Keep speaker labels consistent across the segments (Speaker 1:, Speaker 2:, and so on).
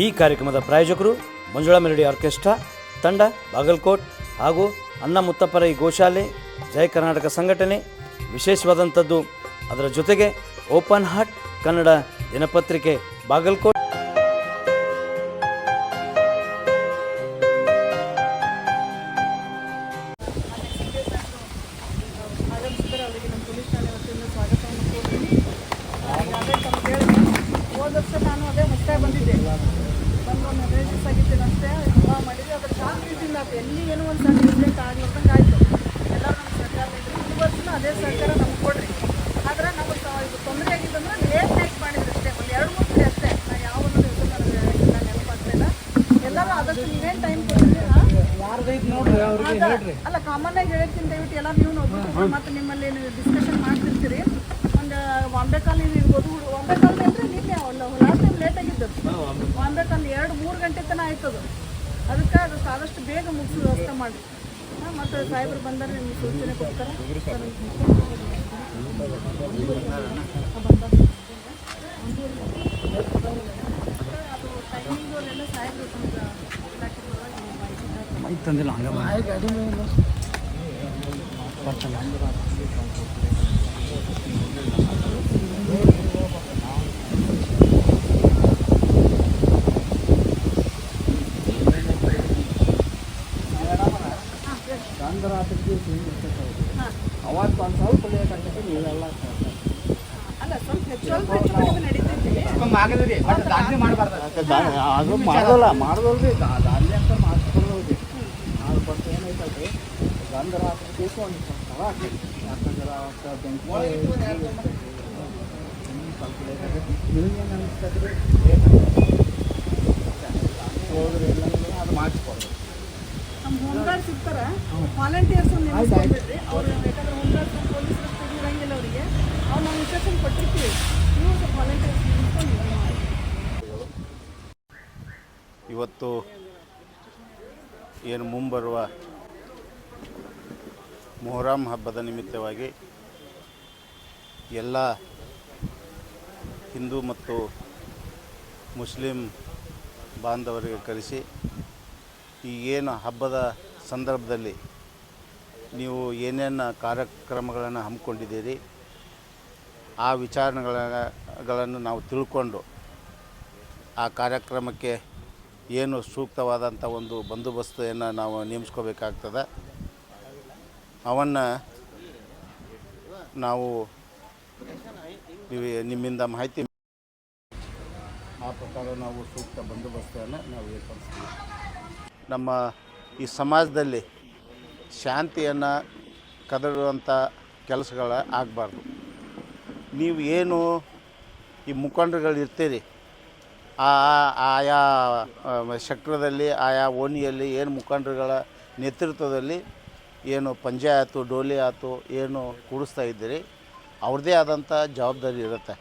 Speaker 1: ಈ ಕಾರ್ಯಕ್ರಮದ ಪ್ರಾಯೋಜಕರು ಮಂಜುಳಾ ಮೆಲೋಡಿ ಆರ್ಕೆಸ್ಟ್ರಾ ತಂಡ ಬಾಗಲಕೋಟ್ ಹಾಗೂ ಅಣ್ಣ ಮುತ್ತಪ್ಪರೈ ಗೋಶಾಲೆ ಜಯ ಕರ್ನಾಟಕ ಸಂಘಟನೆ. ವಿಶೇಷವಾದಂಥದ್ದು ಅದರ ಜೊತೆಗೆ ಓಪನ್ ಹಾರ್ಟ್ ಕನ್ನಡ ದಿನಪತ್ರಿಕೆ ಬಾಗಲಕೋಟ್.
Speaker 2: ನಾನು ಅದೇ ಹೊಸದಾಗಿ ಬಂದಿದ್ದೆ, ಬಂದು ಒಂದು 15 ದಿವಸ ಆಗಿದ್ದೇನೆ ಅಷ್ಟೇ. ವಿವಾಹ ಮಾಡಿದ್ವಿ, ಅದ್ರ ಶಾಂತ ರೀತಿಯಿಂದ ಆಯ್ತು. ಎಲ್ಲಿ ಏನೋ ಒಂದು ಸಣ್ಣ ಮಿಸ್ಟೇಕ್ ಆಗ್ಲಂಗೆ ಆಯಿತು. ಎಲ್ಲರೂ ನಮ್ಮ ಸರ್ಕಾರ ಈ ವರ್ಷನೂ ಅದೇ ಸರ್ಕಾರ ನಮ್ಗೆ ಕೊಡ್ರಿ. ಆದ್ರೆ ನಮಗೆ ಇದು ತೊಂದರೆ ಆಗಿದ್ದಂದ್ರೆ ಲೇಟ್ ನೈಟ್ ಮಾಡಿದ್ರು ಅಷ್ಟೇ, ಒಂದು 2-3 ಕಡೆ ಅಷ್ಟೇ. ನಾನು ಯಾವ ಒಂದು ನನಗೆ ನೆನಪಾಗ್ತಿಲ್ಲ. ಎಲ್ಲರೂ ಆದಷ್ಟು ನೀವೇನು ಟೈಮ್ ಕೊಡ್ತೀವಿ ಅಲ್ಲ, ಕಾಮನ್ ಆಗಿ ಹೇಳೋಕ್ಕಿಂತ ದಯವಿಟ್ಟು ಎಲ್ಲ ನೀವು ನೋಡ್ಬೋದು. ಮತ್ತು ನಿಮ್ಮಲ್ಲಿ ನೀವು ಡಿಸ್ಕಷನ್ ಮಾಡ್ತಿರ್ತೀರಿ. ಒಂದು ಬಾಂಬೆ ಕಾಲನಿ ಇರ್ಬೋದು, ಬಾಂಬೆ ಕಾಲನಿ ಅಂದರೆ ನಿನ್ನೆ ಲಾಸ್ಟ್ ಟೈಮ್ ಲೇಟ್ ಆಗಿದ್ದು. ಬಾಂಬೆ ಕಾಲನಿ 2-3 ಗಂಟೆ ತನಕ ಆಯ್ತದು. ಅದಕ್ಕೆ ಅದು ಆದಷ್ಟು ಬೇಗ ಮುಗಿಸೋ ವ್ಯವಸ್ಥೆ ಮಾಡಿ. ಮತ್ತು ಸಾಹೇಬರು ಬಂದರೆ ನಿಮ್ಗೆ ಸೂಚನೆ ಕೊಡ್ತಾರೆ. ಅದು ಟೈಮಿಂಗು ಅಲ್ಲೆಲ್ಲ ಸಾಹೇಬರು
Speaker 1: ತಂದಿಲ್ಲ ಹಂಗೆ
Speaker 3: ಅವತ್ತು ಒಂದು ಸ್ವಲ್ಪ ಲೇಟ್ ಆಗ್ತದೆ. ನೀವೆಲ್ಲ
Speaker 2: ಅಲ್ಲ, ಸ್ವಲ್ಪ ಹೆಚ್ಚು ನಡೀತೈತಿ.
Speaker 3: ಅದು ಮಾಡೋಲ್ಲ ಮಾಡೋದಲ್ರಿ, ದಾಂಧಲೆ ಅಂತ ಮಾಡಿಸ್ಕೊಳ್ಳೋದು. ನಾವು ಫಸ್ಟ್ ಏನೈತಲ್ರಿ, ಗಂಧ ರಾತ್ರಿ ಕೇಸು ಒಂದು ಸ್ವಲ್ಪ ಆಗ್ತೈತಿ. ಯಾಕಂದ್ರೆ ಅವತ್ತು ಬೆಂಕಿ ಸ್ವಲ್ಪ ಲೇಟ್ ಆಗೈತಿ. ನಿಮ್ಗೇನು ಅನಿಸ್ತದ್ರಿ? ಹೋದ್ರೆ ಎಲ್ಲ ಅದು ಮಾಡಿಸ್ಕೊಡ್ರಿ.
Speaker 2: ನಮ್ಮ ಹೋಮ್ ಗಾರ್ಡ್ಸ್ ಇರ್ತಾರೆ, ವಾಲಂಟಿಯರ್ಸ್ ಒಂದು ನೆನೆಸ್ಕೊಂಡಿರ್ರಿ. ಅವ್ರು ಯಾಕಂದ್ರೆ ಹೋಮ್ ಗಾರ್ಡ್ಸ್ ಪೊಲೀಸರು ಇರಂಗಿಲ್ಲ ಅವರಿಗೆ. ಅವ್ರು ನಾವು ಇನ್ಸ್ಟ್ರಕ್ಷನ್ ಕೊಟ್ಟಿರ್ತೀವಿ, ನೀವು ಸ್ವಲ್ಪ ವಾಲಂಟಿಯರ್ಸ್ ನೆನೆಸ್ಕೊಂಡು.
Speaker 4: ಇವತ್ತು ಏನು ಮುಂಬರುವ ಮೊಹರಂ ಹಬ್ಬದ ನಿಮಿತ್ತವಾಗಿ ಎಲ್ಲ ಹಿಂದೂ ಮತ್ತು ಮುಸ್ಲಿಂ ಬಾಂಧವರಿಗೆ ಕರೆಸಿ ಈಗೇನು ಹಬ್ಬದ ಸಂದರ್ಭದಲ್ಲಿ ನೀವು ಏನೇನು ಕಾರ್ಯಕ್ರಮಗಳನ್ನು ಹಮ್ಮಿಕೊಂಡಿದ್ದೀರಿ ಆ ವಿಚಾರಣೆಗಳನ್ನು ನಾವು ತಿಳ್ಕೊಂಡು ಆ ಕಾರ್ಯಕ್ರಮಕ್ಕೆ ಏನು ಸೂಕ್ತವಾದಂಥ ಒಂದು ಬಂದೋಬಸ್ತೆಯನ್ನು ನಾವು ನೇಮಿಸ್ಕೋಬೇಕಾಗ್ತದೆ. ಅವನ್ನು ನಾವು ನಿಮ್ಮಿಂದ ಮಾಹಿತಿ ಆ ಪ್ರಕಾರ ನಾವು ಸೂಕ್ತ ಬಂದೋಬಸ್ತನ್ನು ನಾವು ಏರ್ಪಡಿಸ್ತೀವಿ. ನಮ್ಮ ಈ ಸಮಾಜದಲ್ಲಿ ಶಾಂತಿಯನ್ನು ಕದಡುವಂಥ ಕೆಲಸಗಳ ಆಗಬಾರ್ದು. ನೀವು ಏನು ಈ ಮುಖಂಡರುಗಳು ಇರ್ತೀರಿ, ಆಯಾ ಸೆಕ್ಟ್ರದಲ್ಲಿ ಆಯಾ ಓಣಿಯಲ್ಲಿ ಏನು ಮುಖಂಡರುಗಳ ನೇತೃತ್ವದಲ್ಲಿ ಏನು ಪಂಜೆ ಆಯಿತು, ಡೋಲಿ ಆಯಿತು, ಏನು ಕೂಡಿಸ್ತಾ ಇದ್ದೀರಿ, ಅವ್ರದ್ದೇ ಆದಂಥ ಜವಾಬ್ದಾರಿ ಇರುತ್ತೆ.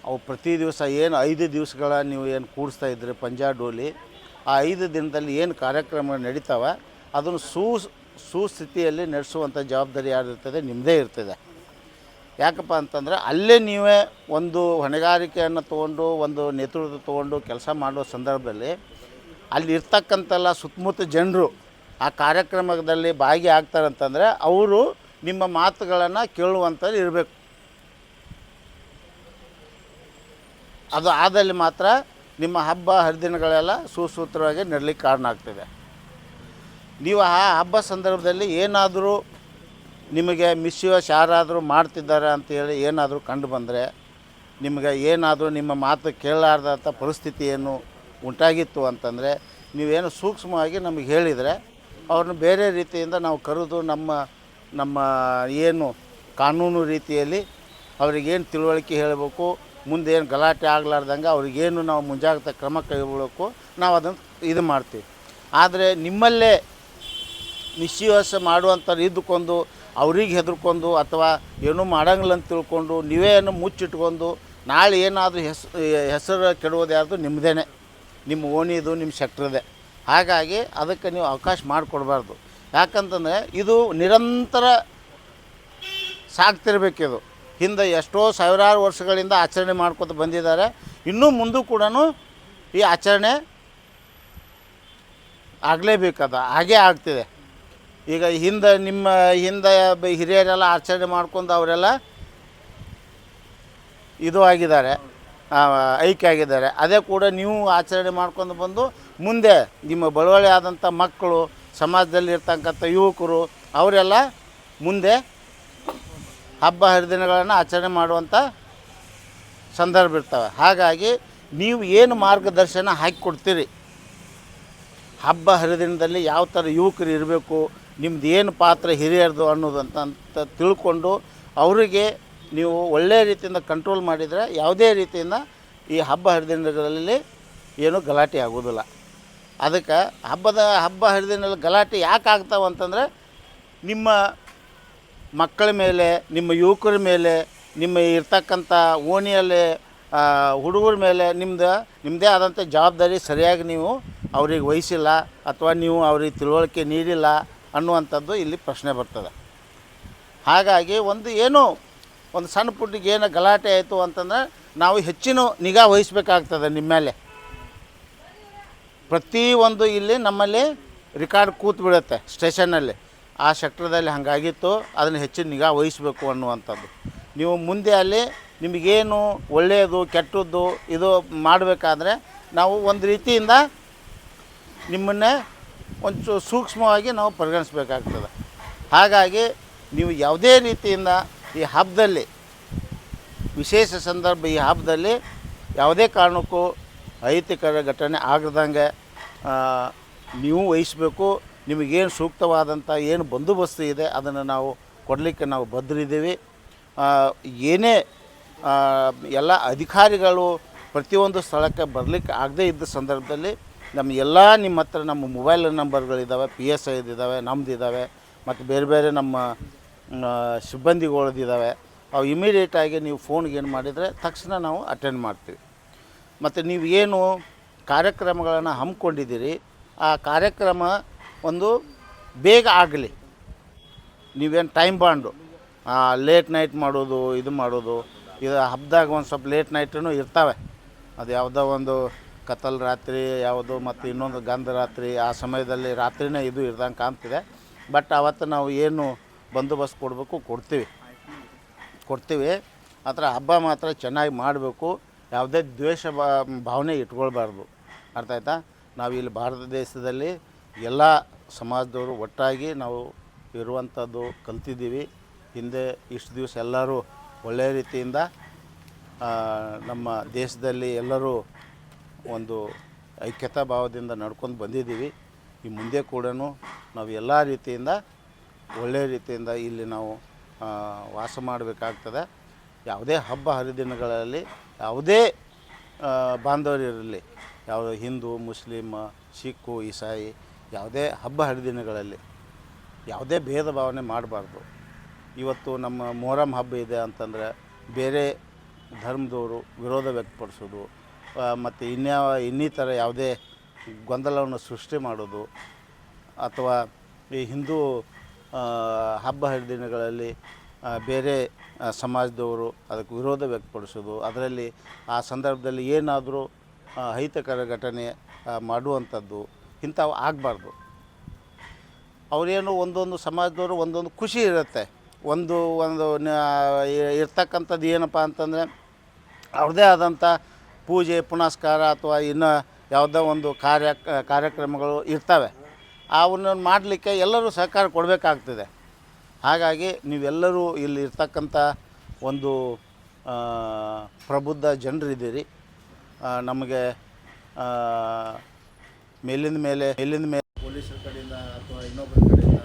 Speaker 4: ಅವು ಪ್ರತಿ ದಿವಸ ಏನು 5 ದಿವಸಗಳ ನೀವು ಏನು ಕೂಡಿಸ್ತಾ ಇದ್ದೀರಿ ಪಂಜೆ ಡೋಲಿ, ಆ 5 ದಿನದಲ್ಲಿ ಏನು ಕಾರ್ಯಕ್ರಮ ನಡೀತಾವೆ ಅದನ್ನು ಸುಸ್ಥಿತಿಯಲ್ಲಿ ನಡೆಸುವಂಥ ಜವಾಬ್ದಾರಿ ಯಾರಿರ್ತದೆ, ನಿಮ್ಮದೇ ಇರ್ತದೆ. ಯಾಕಪ್ಪ ಅಂತಂದರೆ ಅಲ್ಲೇ ನೀವೇ ಒಂದು ಹೊಣೆಗಾರಿಕೆಯನ್ನು ತೊಗೊಂಡು ಒಂದು ನೇತೃತ್ವ ತೊಗೊಂಡು ಕೆಲಸ ಮಾಡೋ ಸಂದರ್ಭದಲ್ಲಿ ಅಲ್ಲಿ ಇರ್ತಕ್ಕಂಥಲ್ಲ ಸುತ್ತಮುತ್ತ ಜನರು ಆ ಕಾರ್ಯಕ್ರಮದಲ್ಲಿ ಭಾಗಿಯಾಗ್ತಾರಂತಂದರೆ ಅವರು ನಿಮ್ಮ ಮಾತುಗಳನ್ನು ಕೇಳುವಂಥದ್ದು ಇರಬೇಕು. ಅದು ಆದಲ್ಲಿ ಮಾತ್ರ ನಿಮ್ಮ ಹಬ್ಬ ಹರಿದಿನಗಳೆಲ್ಲ ಸುಸೂತ್ರವಾಗಿ ನಡಲಿಕ್ಕೆ ಕಾರಣ ಆಗ್ತದೆ. ನೀವು ಆ ಹಬ್ಬ ಸಂದರ್ಭದಲ್ಲಿ ಏನಾದರೂ ನಿಮಗೆ ಮಿಸ್ಯೂಸ್ ಯಾರಾದರೂ ಮಾಡ್ತಿದ್ದಾರೆ ಅಂತೇಳಿ ಏನಾದರೂ ಕಂಡು ಬಂದರೆ, ನಿಮಗೆ ಏನಾದರೂ ನಿಮ್ಮ ಮಾತು ಕೇಳಲಾರ್ದಂಥ ಪರಿಸ್ಥಿತಿ ಏನು ಉಂಟಾಗಿತ್ತು ಅಂತಂದರೆ ನೀವೇನು ಸೂಕ್ಷ್ಮವಾಗಿ ನಮಗೆ ಹೇಳಿದರೆ ಅವ್ರನ್ನ ಬೇರೆ ರೀತಿಯಿಂದ ನಾವು ಕರೆದು ನಮ್ಮ ಏನು ಕಾನೂನು ರೀತಿಯಲ್ಲಿ ಅವ್ರಿಗೇನು ತಿಳುವಳಿಕೆ ಹೇಳಬೇಕು, ಮುಂದೆ ಏನು ಗಲಾಟೆ ಆಗಲಾರ್ದಂಗೆ ಅವ್ರಿಗೇನು ನಾವು ಮುಂಜಾಗ್ರತಾ ಕ್ರಮ ಕೈಗೊಳ್ಳಬೇಕು, ನಾವು ಅದನ್ನು ಇದು ಮಾಡ್ತೀವಿ. ಆದರೆ ನಿಮ್ಮಲ್ಲೇ ಮಿಸ್ಯೂಸ್ ಮಾಡುವಂಥವ್ರು ಇದ್ದುಕೊಂಡು ಅವ್ರಿಗೆ ಹೆದರ್ಕೊಂಡು ಅಥವಾ ಏನೂ ಮಾಡಂಗಿಲ್ಲ ಅಂತ ತಿಳ್ಕೊಂಡು ನೀವೇನು ಮುಚ್ಚಿಟ್ಕೊಂಡು ನಾಳೆ ಏನಾದರೂ ಹೆಸರು ಕೆಡುವುದು ಯಾರ್ದು ನಿಮ್ಮದೇ, ನಿಮ್ಮ ಓಣಿದು, ನಿಮ್ಮ ಸೆಕ್ಟ್ರದೇ. ಹಾಗಾಗಿ ಅದಕ್ಕೆ ನೀವು ಅವಕಾಶ ಮಾಡಿಕೊಡ್ಬಾರ್ದು. ಯಾಕಂತಂದರೆ ಇದು ನಿರಂತರ ಸಾಗ್ತಿರ್ಬೇಕಿದು. ಹಿಂದೆ ಎಷ್ಟೋ ಸಾವಿರಾರು ವರ್ಷಗಳಿಂದ ಆಚರಣೆ ಮಾಡ್ಕೊತ ಬಂದಿದ್ದಾರೆ. ಇನ್ನೂ ಮುಂದೂ ಕೂಡ ಈ ಆಚರಣೆ ಆಗಲೇಬೇಕದ, ಹಾಗೇ ಆಗ್ತಿದೆ. ಈಗ ನಿಮ್ಮ ಹಿಂದೆ ಹಿರಿಯರೆಲ್ಲ ಆಚರಣೆ ಮಾಡ್ಕೊಂಡು ಅವರೆಲ್ಲ ಇದು ಆಗಿದ್ದಾರೆ, ಐಕ್ಯ ಆಗಿದ್ದಾರೆ. ಅದೇ ಕೂಡ ನೀವು ಆಚರಣೆ ಮಾಡ್ಕೊಂಡು ಬಂದು ಮುಂದೆ ನಿಮ್ಮ ಬಳುವಳಿ ಆದಂಥ ಮಕ್ಕಳು, ಸಮಾಜದಲ್ಲಿ ಇರ್ತಕ್ಕಂಥ ಯುವಕರು ಅವರೆಲ್ಲ ಮುಂದೆ ಹಬ್ಬ ಹರಿದಿನಗಳನ್ನು ಆಚರಣೆ ಮಾಡುವಂಥ ಸಂದರ್ಭ ಇರ್ತವೆ. ಹಾಗಾಗಿ ನೀವು ಏನು ಮಾರ್ಗದರ್ಶನ ಹಾಕಿಕೊಡ್ತೀರಿ, ಹಬ್ಬ ಹರಿದಿನದಲ್ಲಿ ಯಾವ ಥರ ಯುವಕರು ಇರಬೇಕು, ನಿಮ್ದು ಏನು ಪಾತ್ರ ಹಿರಿಯರ್ದು ಅನ್ನೋದಂತ ತಿಳ್ಕೊಂಡು ಅವರಿಗೆ ನೀವು ಒಳ್ಳೆಯ ರೀತಿಯಿಂದ ಕಂಟ್ರೋಲ್ ಮಾಡಿದರೆ ಯಾವುದೇ ರೀತಿಯಿಂದ ಈ ಹಬ್ಬ ಹರಿದಿನಗಳಲ್ಲಿ ಏನೂ ಗಲಾಟೆ ಆಗೋದಿಲ್ಲ. ಅದಕ್ಕೆ ಹಬ್ಬ ಹರಿದಿನಲ್ಲಿ ಗಲಾಟೆ ಯಾಕೆ ಆಗ್ತಾವೆ ಅಂತಂದರೆ ನಿಮ್ಮ ಮಕ್ಕಳ ಮೇಲೆ, ನಿಮ್ಮ ಯುವಕರ ಮೇಲೆ, ನಿಮ್ಮ ಇರ್ತಕ್ಕಂಥ ಓಣಿಯಲ್ಲಿ ಹುಡುಗರ ಮೇಲೆ ನಿಮ್ಮದೇ ಆದಂಥ ಜವಾಬ್ದಾರಿ ಸರಿಯಾಗಿ ನೀವು ಅವ್ರಿಗೆ ವಹಿಸಿಲ್ಲ ಅಥವಾ ನೀವು ಅವ್ರಿಗೆ ತಿಳುವಳಿಕೆ ನೀಡಿಲ್ಲ ಅನ್ನುವಂಥದ್ದು ಇಲ್ಲಿ ಪ್ರಶ್ನೆ ಬರ್ತದೆ. ಹಾಗಾಗಿ ಒಂದು ಸಣ್ಣ ಪುಟ್ಟಿಗೆ ಏನೋ ಗಲಾಟೆ ಆಯಿತು ಅಂತಂದರೆ ನಾವು ಹೆಚ್ಚಿನ ನಿಗಾ ವಹಿಸಬೇಕಾಗ್ತದೆ ನಿಮ್ಮ ಮೇಲೆ. ಪ್ರತಿಯೊಂದು ಇಲ್ಲಿ ನಮ್ಮಲ್ಲಿ ರೆಕಾರ್ಡ್ ಕೂತು ಬಿಡುತ್ತೆ ಸ್ಟೇಷನ್ನಲ್ಲಿ, ಆ ಸೆಕ್ಟ್ರದಲ್ಲಿ ಹಾಗಾಗಿತ್ತು, ಅದನ್ನು ಹೆಚ್ಚಿನ ನಿಗಾ ವಹಿಸಬೇಕು ಅನ್ನುವಂಥದ್ದು. ನೀವು ಮುಂದೆ ಅಲ್ಲಿ ನಿಮಗೇನು ಒಳ್ಳೆಯದು ಕೆಟ್ಟದ್ದು ಇದು ಮಾಡಬೇಕಾದ್ರೆ ನಾವು ಒಂದು ರೀತಿಯಿಂದ ನಿಮ್ಮನ್ನೇ ಒಂಚೂರು ಸೂಕ್ಷ್ಮವಾಗಿ ನಾವು ಪರಿಗಣಿಸ್ಬೇಕಾಗ್ತದೆ. ಹಾಗಾಗಿ ನೀವು ಯಾವುದೇ ರೀತಿಯಿಂದ ಈ ಹಬ್ಬದಲ್ಲಿ, ವಿಶೇಷ ಸಂದರ್ಭ ಈ ಹಬ್ಬದಲ್ಲಿ ಯಾವುದೇ ಕಾರಣಕ್ಕೂ ಅಹಿತಕರ ಘಟನೆ ಆಗದಂಗೆ ನೀವು ವಹಿಸಬೇಕು. ನಿಮಗೇನು ಸೂಕ್ತವಾದಂಥ ಏನು ಬಂದೋಬಸ್ತು ಇದೆ ಅದನ್ನು ನಾವು ಕೊಡಲಿಕ್ಕೆ ನಾವು ಬದ್ಧರಿದ್ದೀವಿ. ಏನೇ ಎಲ್ಲ ಅಧಿಕಾರಿಗಳು ಪ್ರತಿಯೊಂದು ಸ್ಥಳಕ್ಕೆ ಬರಲಿಕ್ಕೆ ಆಗದೇ ಇದ್ದ ಸಂದರ್ಭದಲ್ಲಿ ನಿಮ್ಮ ಹತ್ರ ನಮ್ಮ ಮೊಬೈಲ್ ನಂಬರ್ಗಳಿದ್ದಾವೆ, PSI ಇದ್ದಾವೆ, ನಮ್ಮದಿದ್ದಾವೆ, ಮತ್ತು ಬೇರೆ ಬೇರೆ ನಮ್ಮ ಸಿಬ್ಬಂದಿಗಳದಿದ್ದಾವೆ. ಅವು ಇಮಿಡಿಯೇಟಾಗಿ ನೀವು ಫೋನ್ಗೆ ಏನು ಮಾಡಿದರೆ ತಕ್ಷಣ ನಾವು ಅಟೆಂಡ್ ಮಾಡ್ತೀವಿ. ಮತ್ತು ನೀವು ಏನು ಕಾರ್ಯಕ್ರಮಗಳನ್ನು ಹಮ್ಮಿಕೊಂಡಿದ್ದೀರಿ ಆ ಕಾರ್ಯಕ್ರಮ ಒಂದು ಬೇಗ ಆಗಲಿ. ನೀವೇನು ಟೈಮ್ ಬಾಂಡು ಲೇಟ್ ನೈಟ್ ಮಾಡೋದು ಇದು ಹಬ್ಬದಾಗ ಒಂದು ಸ್ವಲ್ಪ ಲೇಟ್ ನೈಟೂ ಇರ್ತವೆ. ಅದು ಯಾವುದೋ ಒಂದು ಕತ್ತಲು ರಾತ್ರಿ ಯಾವುದು ಮತ್ತು ಇನ್ನೊಂದು ಗಂಧ ರಾತ್ರಿ, ಆ ಸಮಯದಲ್ಲಿ ರಾತ್ರಿನೇ ಇದು ಇರ್ದಂಗೆ ಕಾಣ್ತಿದೆ. ಬಟ್ ಅವತ್ತು ನಾವು ಏನು ಬಂದೋಬಸ್ತ್ ಕೊಡ್ತೀವಿ. ಆ ಥರ ಹಬ್ಬ ಮಾತ್ರ ಚೆನ್ನಾಗಿ ಮಾಡಬೇಕು. ಯಾವುದೇ ದ್ವೇಷ ಭಾವನೆ ಇಟ್ಕೊಳ್ಬಾರ್ದು. ಅರ್ಥ ಆಯ್ತಾ? ನಾವು ಇಲ್ಲಿ ಭಾರತ ದೇಶದಲ್ಲಿ ಎಲ್ಲ ಸಮಾಜದವರು ಒಟ್ಟಾಗಿ ನಾವು ಇರುವಂಥದ್ದು ಕಲ್ತಿದ್ದೀವಿ. ಹಿಂದೆ ಇಷ್ಟು ದಿವಸ ಎಲ್ಲರೂ ಒಳ್ಳೆಯ ರೀತಿಯಿಂದ ನಮ್ಮ ದೇಶದಲ್ಲಿ ಎಲ್ಲರೂ ಒಂದು ಐಕ್ಯತಾ ಭಾವದಿಂದ ನಡ್ಕೊಂಡು ಬಂದಿದ್ದೀವಿ. ಈ ಮುಂದೆ ಕೂಡ ನಾವು ಎಲ್ಲ ರೀತಿಯಿಂದ ಒಳ್ಳೆಯ ರೀತಿಯಿಂದ ಇಲ್ಲಿ ನಾವು ವಾಸ ಮಾಡಬೇಕಾಗ್ತದೆ. ಯಾವುದೇ ಹಬ್ಬ ಹರಿದಿನಗಳಲ್ಲಿ ಯಾವುದೇ ಬಾಂಧವರಿರಲಿ, ಯಾವುದೇ ಹಿಂದೂ, ಮುಸ್ಲಿಮ್, ಸಿಖು, ಇಸಾಯಿ, ಯಾವುದೇ ಹಬ್ಬ ಹರಿದಿನಗಳಲ್ಲಿ ಯಾವುದೇ ಭೇದ ಭಾವನೆ ಮಾಡಬಾರ್ದು. ಇವತ್ತು ನಮ್ಮ ಮೊಹರಂ ಹಬ್ಬ ಇದೆ ಅಂತಂದರೆ ಬೇರೆ ಧರ್ಮದವರು ವಿರೋಧ ವ್ಯಕ್ತಪಡಿಸೋದು ಮತ್ತು ಇನ್ನಿತರ ಯಾವುದೇ ಗೊಂದಲವನ್ನು ಸೃಷ್ಟಿ ಮಾಡೋದು, ಅಥವಾ ಈ ಹಿಂದೂ ಹಬ್ಬ ಹರಿದಿನಗಳಲ್ಲಿ ಬೇರೆ ಸಮಾಜದವರು ಅದಕ್ಕೆ ವಿರೋಧ ವ್ಯಕ್ತಪಡಿಸೋದು, ಅದರಲ್ಲಿ ಆ ಸಂದರ್ಭದಲ್ಲಿ ಏನಾದರೂ ಅಹಿತಕರ ಘಟನೆ ಮಾಡುವಂಥದ್ದು ಇಂಥವು ಆಗಬಾರ್ದು. ಅವರೇನು ಒಂದೊಂದು ಸಮಾಜದವರು ಒಂದೊಂದು ಖುಷಿ ಇರುತ್ತೆ. ಒಂದು ಇರ್ತಕ್ಕಂಥದ್ದು ಏನಪ್ಪ ಅಂತಂದರೆ ಅವ್ರದ್ದೇ ಆದಂಥ ಪೂಜೆ ಪುನಸ್ಕಾರ ಅಥವಾ ಇನ್ನು ಯಾವುದೋ ಒಂದು ಕಾರ್ಯಕ್ರಮಗಳು ಇರ್ತವೆ. ಅವನ್ನ ಮಾಡಲಿಕ್ಕೆ ಎಲ್ಲರೂ ಸಹಕಾರ ಕೊಡಬೇಕಾಗ್ತದೆ. ಹಾಗಾಗಿ ನೀವೆಲ್ಲರೂ ಇಲ್ಲಿ ಇರ್ತಕ್ಕಂಥ ಒಂದು ಪ್ರಬುದ್ಧ ಜನರಿದ್ದೀರಿ. ನಮಗೆ ಮೇಲಿಂದ ಮೇಲೆ ಪೊಲೀಸರ ಕಡೆಯಿಂದ ಅಥವಾ ಇನ್ನೊಬ್ಬರ ಕಡೆಯಿಂದ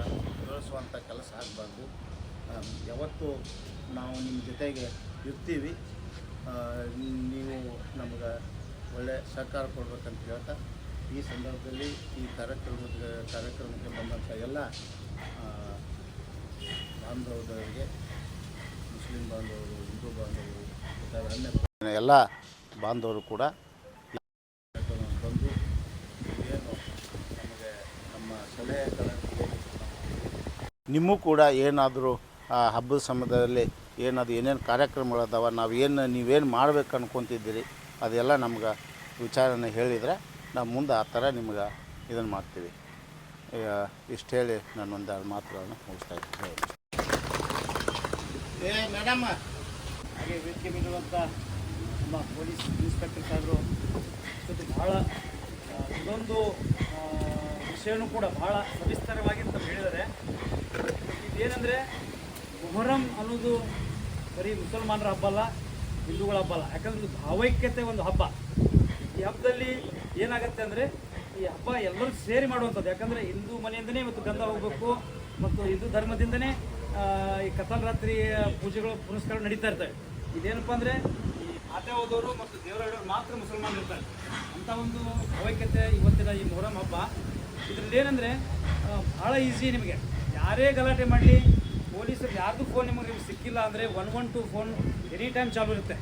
Speaker 4: ಕಳಿಸುವಂಥ ಕೆಲಸ ಆಗಬಾರ್ದು. ಯಾವತ್ತೂ ನಾವು ನಿಮ್ಮ ಜೊತೆಗೆ ಇರ್ತೀವಿ. ನೀವು ನಮಗೆ ಒಳ್ಳೆಯ ಸಹಕಾರ ಕೊಡ್ಬೇಕಂತ ಹೇಳ್ತಾ ಈ ಸಂದರ್ಭದಲ್ಲಿ ಈ ಕಾರ್ಯಕ್ರಮಕ್ಕೆ ಬಂದಂಥ ಎಲ್ಲ ಬಾಂಧವರಿಗೆ, ಮುಸ್ಲಿಂ ಬಾಂಧವರು, ಹಿಂದೂ ಬಾಂಧವರು, ಅನ್ಯ ಎಲ್ಲ ಬಾಂಧವರು ಕೂಡ ಬಂದು ಏನು ನಮಗೆ ನಮ್ಮ ಸಲಹೆಗಳನ್ನು ನಿಮಗೂ ಕೂಡ ಏನಾದರೂ ಆ ಹಬ್ಬದ ಸಮಯದಲ್ಲಿ ಏನೇನು ಕಾರ್ಯಕ್ರಮಗಳದಾವ, ನೀವೇನು ಮಾಡ್ಬೇಕು ಅನ್ಕೊತಿದ್ದೀರಿ ಅದೆಲ್ಲ ನಮ್ಗೆ ವಿಚಾರನ ಹೇಳಿದ್ರೆ ನಾವು ಮುಂದೆ ಆ ಥರ ನಿಮ್ಗೆ ಇದನ್ನು ಮಾಡ್ತೀವಿ. ಇಷ್ಟು ಹೇಳಿ ನಾನು ಒಂದೆರಡು ಮಾತುಗಳನ್ನು ಮುಗಿಸ್ತಾ ಇದ್ದೀನಿ. ಮೇಡಮ್,
Speaker 1: ಹಾಗೆ ವೇದಿಕೆ ಮೇಲಿರುವಂಥ ನಮ್ಮ ಪೊಲೀಸ್ ಇನ್ಸ್ಪೆಕ್ಟರ್ ಸಾಹೇಬರು ಜೊತೆ ಭಾಳ ಇದೊಂದು ವಿಷಯನೂ ಕೂಡ ಭಾಳ ಸವಿಸ್ತರವಾಗಿ ಅಂತ ಹೇಳಿದ್ದಾರೆ. ಇದೇನೆಂದರೆ ಮೊಹರಂ ಅನ್ನೋದು ಬರೀ ಮುಸಲ್ಮಾನರ ಹಬ್ಬ ಅಲ್ಲ, ಹಿಂದೂಗಳ ಹಬ್ಬ ಅಲ್ಲ. ಯಾಕಂದ್ರೆ ಇದು ಭಾವೈಕ್ಯತೆ ಒಂದು ಹಬ್ಬ. ಈ ಹಬ್ಬದಲ್ಲಿ ಏನಾಗುತ್ತೆ ಅಂದರೆ ಈ ಹಬ್ಬ ಎಲ್ಲರೂ ಸೇರಿ ಮಾಡುವಂಥದ್ದು. ಯಾಕಂದರೆ ಹಿಂದೂ ಮನೆಯಿಂದನೇ ಇವತ್ತು ಗಂಧ ಹೋಗಬೇಕು ಮತ್ತು ಹಿಂದೂ ಧರ್ಮದಿಂದನೇ ಈ ಕತ್ತಲ ರಾತ್ರಿ ಪೂಜೆಗಳು ಪುನಸ್ಕಾರ ನಡೀತಾ ಇರ್ತವೆ. ಇದೇನಪ್ಪ ಅಂದರೆ ಈ ಖಾತೆ ಹೋದವರು ಮತ್ತು ದೇವರ ಹೇಳೋರು ಮಾತ್ರ ಮುಸಲ್ಮಾನರು ಇರ್ತಾರೆ. ಅಂಥ ಒಂದು ಭಾವೈಕ್ಯತೆ ಇವತ್ತಿನ ಈ ಮೊಹರಂ ಹಬ್ಬ. ಇದರಲ್ಲಿ ಏನಂದರೆ ಭಾಳ ಈಸಿ. ನಿಮಗೆ ಯಾರೇ ಗಲಾಟೆ ಮಾಡಲಿ, ಪೊಲೀಸರು ಯಾರ್ದು ಫೋನ್ ನಿಮಗೆ ಸಿಕ್ಕಿಲ್ಲ ಅಂದರೆ 112 ಫೋನ್ ಎನಿ ಟೈಮ್ ಚಾಲೂ ಇರುತ್ತೆ.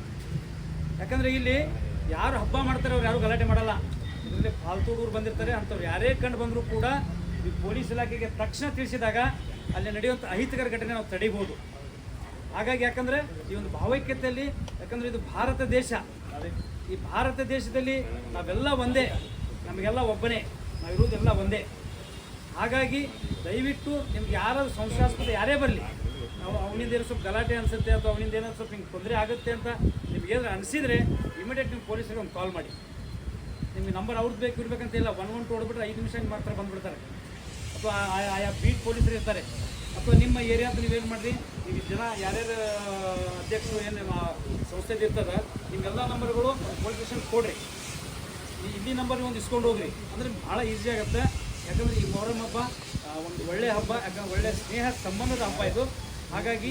Speaker 1: ಯಾಕಂದರೆ ಇಲ್ಲಿ ಯಾರು ಹಬ್ಬ ಮಾಡ್ತಾರೆ ಅವ್ರು ಯಾರು ಗಲಾಟೆ ಮಾಡಲ್ಲ. ಇದರಲ್ಲಿ ಫಾಲ್ತು ಹುಡುಗರು ಬಂದಿರ್ತಾರೆ, ಅಂಥವ್ರು ಯಾರೇ ಕಂಡು ಬಂದರೂ ಕೂಡ ಈ ಪೊಲೀಸ್ ಇಲಾಖೆಗೆ ತಕ್ಷಣ ತಿಳಿಸಿದಾಗ ಅಲ್ಲಿ ನಡೆಯುವಂಥ ಅಹಿತಕರ ಘಟನೆ ನಾವು ತಡೀಬೋದು. ಹಾಗಾಗಿ ಯಾಕಂದರೆ ಈ ಒಂದು ಭಾವೈಕ್ಯತೆಯಲ್ಲಿ, ಯಾಕಂದರೆ ಇದು ಭಾರತ ದೇಶ, ಈ ಭಾರತ ದೇಶದಲ್ಲಿ ನಾವೆಲ್ಲ ಒಂದೇ, ನಮಗೆಲ್ಲ ಒಬ್ಬನೇ, ನಾವಿರುವುದೆಲ್ಲ ಒಂದೇ. ಹಾಗಾಗಿ ದಯವಿಟ್ಟು ನಿಮ್ಗೆ ಯಾರಾದ್ರೂ ಸಂಶಯಾಸ್ಪದ ಯಾರೇ ಬರಲಿ, ನಾವು ಅವನಿಂದ ಏನೋ ಸ್ವಲ್ಪ ಗಲಾಟೆ ಅನಿಸುತ್ತೆ ಅಥವಾ ಅವನಿಂದ ಏನೋ ಸ್ವಲ್ಪ ಹಿಂಗೆ ತೊಂದರೆ ಆಗುತ್ತೆ ಅಂತ ನಿಮ್ಗೆ ಏನಾದ್ರು ಅನಿಸಿದರೆ ಇಮಿಡಿಯೇಟ್ ನೀವು ಪೊಲೀಸರಿಗೆ ಒಂದು ಕಾಲ್ ಮಾಡಿ. ನಿಮಗೆ ನಂಬರ್ ಅವ್ರದ್ದು ಬೇಕು ಇರಬೇಕಂತಿಲ್ಲ, 112 ಹೊಡ್ಬಿಟ್ರೆ 5 ನಿಮಿಷ ಮಾತ್ರ ಬಂದುಬಿಡ್ತಾರೆ. ಅಥವಾ ಆಯಾ ಬೀಟ್ ಪೊಲೀಸರು ಇರ್ತಾರೆ. ಅಥವಾ ನಿಮ್ಮ ಏರಿಯಾದ ನೀವೇನು ಮಾಡಿರಿ, ನೀವು ಜನ ಯಾರ್ಯಾರು ಅಧ್ಯಕ್ಷರು ಏನು ಸಂಸ್ಥೆದು ಇರ್ತದೆ, ನಿಮ್ಮೆಲ್ಲ ನಂಬರ್ಗಳು ಪೊಲೀಸ್ ಸ್ಟೇಷನ್ ಕೊಡ್ರಿ. ಇಲ್ಲಿ ನಂಬರ್ ಒಂದು ಇಸ್ಕೊಂಡು ಹೋಗ್ರಿ, ಅಂದರೆ ಭಾಳ ಈಸಿ ಆಗುತ್ತೆ. ಯಾಕಂದರೆ ಈ ಮೊಹರಂ ಹಬ್ಬ ಒಂದು ಒಳ್ಳೆಯ ಹಬ್ಬ, ಯಾಕಂದ್ರೆ ಒಳ್ಳೆಯ ಸ್ನೇಹ ಸಂಬಂಧದ ಹಬ್ಬ ಇದು. ಹಾಗಾಗಿ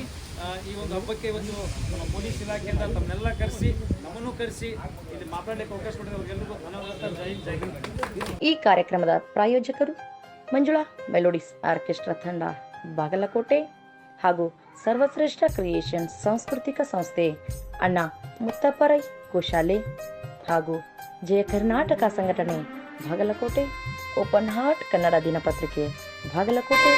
Speaker 1: ಈ ಒಂದು ಹಬ್ಬಕ್ಕೆ ಒಂದು ನಮ್ಮ ಪೊಲೀಸ್ ಇಲಾಖೆಯಿಂದ ತಮ್ಮನ್ನೆಲ್ಲ ಕರೆಸಿ, ನಮ್ಮನ್ನು ಕರೆಸಿ ಇಲ್ಲಿ ಮಾತಾಡಲಿಕ್ಕೆ ಅವಕಾಶ ಕೊಟ್ಟಿರೋರಿಗೆಲ್ಲರಿಗೂ ಧನ್ಯವಾದ. ಜೈ ಹಿಂದ್, ಜೈ ಹಿಂದ್.
Speaker 5: ಈ ಕಾರ್ಯಕ್ರಮದ ಪ್ರಾಯೋಜಕರು ಮಂಜುಳಾ ಮೆಲೋಡಿಸ್ ಆರ್ಕೆಸ್ಟ್ರಾ ತಂಡ ಬಾಗಲಕೋಟೆ ಹಾಗೂ ಸರ್ವಶ್ರೇಷ್ಠ ಕ್ರಿಯೇಷನ್ಸ್ ಸಾಂಸ್ಕೃತಿಕ ಸಂಸ್ಥೆ ಅಣ್ಣ ಮುತ್ತಪ್ಪರೈ ಗೋಶಾಲೆ ಹಾಗೂ ಜಯ ಕರ್ನಾಟಕ ಸಂಘಟನೆ ಬಾಗಲಕೋಟೆ, ಓಪನ್ ಹಾರ್ಟ್ ಕನ್ನಡ ದಿನಪತ್ರಿಕೆ ಬಾಗಲಕೋಟೆ.